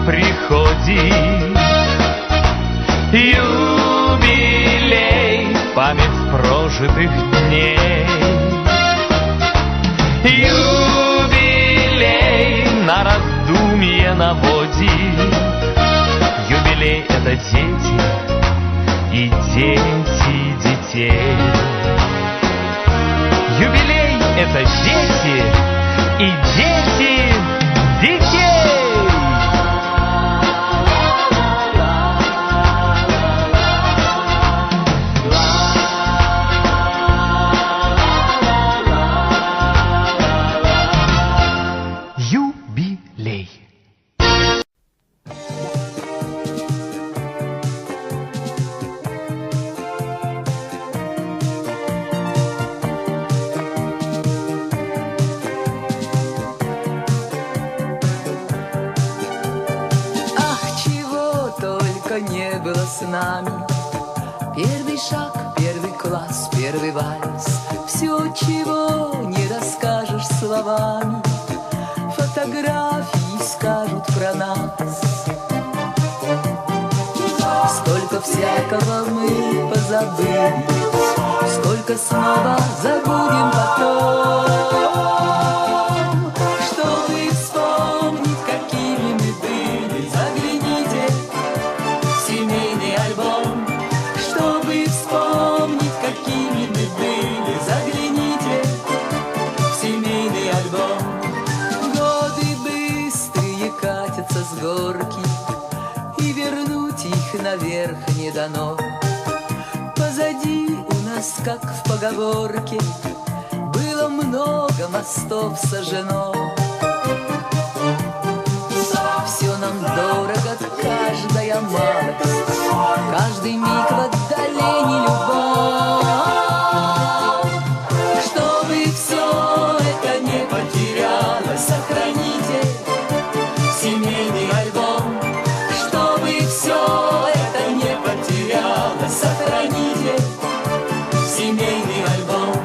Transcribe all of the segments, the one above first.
приходит. Юбилей, память прожитых дней. Юбилей на раздумье наводит. Юбилей — это дети и дети детей. Юбилей — это дети и дети детей. Юбилей. Не было с нами. Первый шаг, первый класс, первый вальс. Все, чего не расскажешь словами, фотографии скажут про нас. Сколько всякого мы позабыли, сколько снова забудем потом. Чтобы вспомнить, какими мы были, загляните в семейный альбом. Чтобы вспомнить, какими мы были, загляните в семейный альбом. Годы быстрые катятся с горки, и вернуть их наверх не дано. Позади у нас, как в поговорке, было много мостов сожжено. Все нам дорого, каждая малость, каждый миг в отдалении любовь. Чтобы все это не потерялось, сохраните семейный альбом. Чтобы все это не потерялось, сохраните семейный альбом.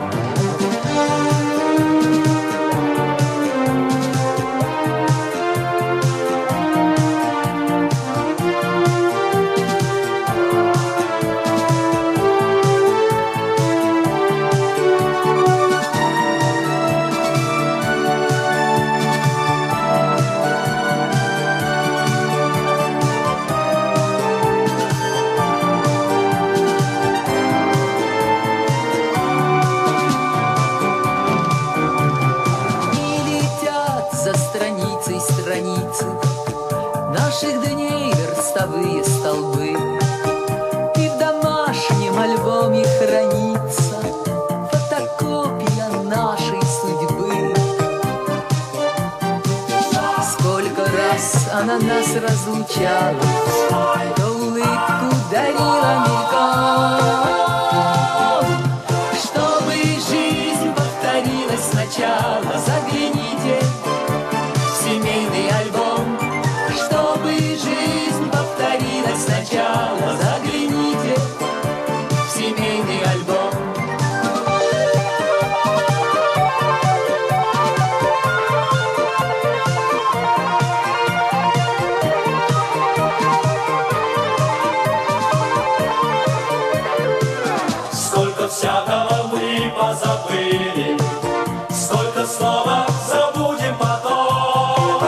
Наших дней верстовые столбы, и в домашнем альбоме хранится фотокопия нашей судьбы. Сколько раз она нас разлучала, то улыбку дарила мельком. Чтобы жизнь повторилась сначала, загляните в семейный альбом. Чтобы жизнь повторилась сначала, загляните в семейный альбом. Сколько всякого мы позабыли, сколько снова забудем потом.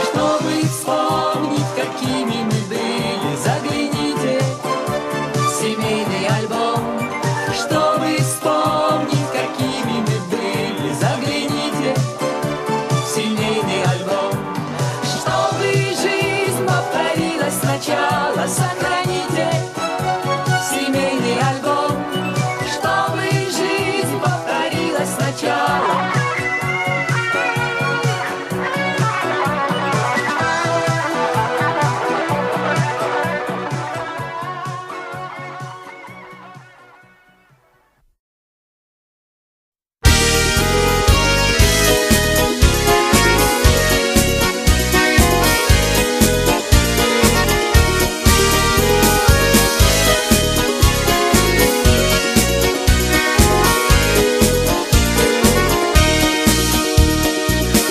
Чтобы вспомнить, какими мы были, загляните в семейный альбом. Чтобы вспомнить, какими мы были, загляните в семейный альбом. Чтобы жизнь повторилась сначала, сохраните семейный альбом. Чтобы жизнь повторилась сначала.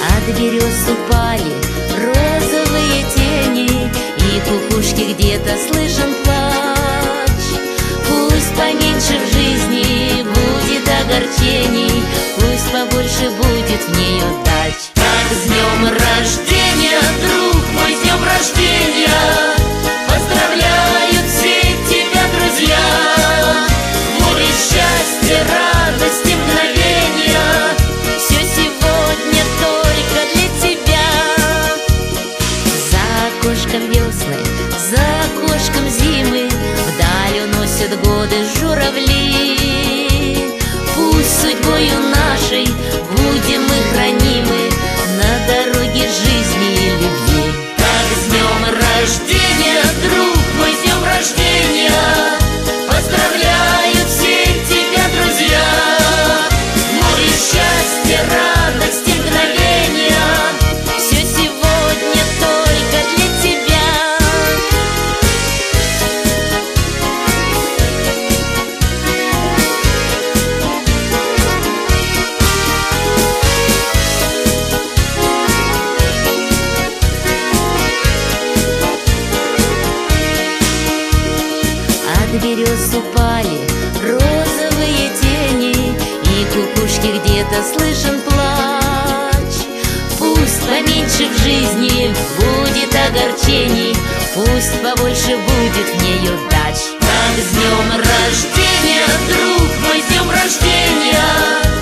От берез упали розы. где-то слышен плач. Пусть поменьше в жизни будет огорчений, пусть побольше будет в ней удач. Так, с днем рождения, друг мой, с днем рождения! Поздравляют все тебя друзья! Море счастья, радости, мгновения, все сегодня только для тебя. За окошком весны, за окошком зимы, вдаль уносят годы журавли. Пусть судьбою нашей будем мы хранимы на дороге жизни и любви. Так, с днем рождения, друг мой, с днем рождения! Поздравляют все тебя друзья! Море счастья, радости, мгновения, все сегодня только для тебя. От берез упали розовые тени, и кукушки где-то слышен плач. Пусть поменьше в жизни будет огорчений, пусть побольше будет в ней удач. Так, с днем рождения, друг мой, с днем рождения!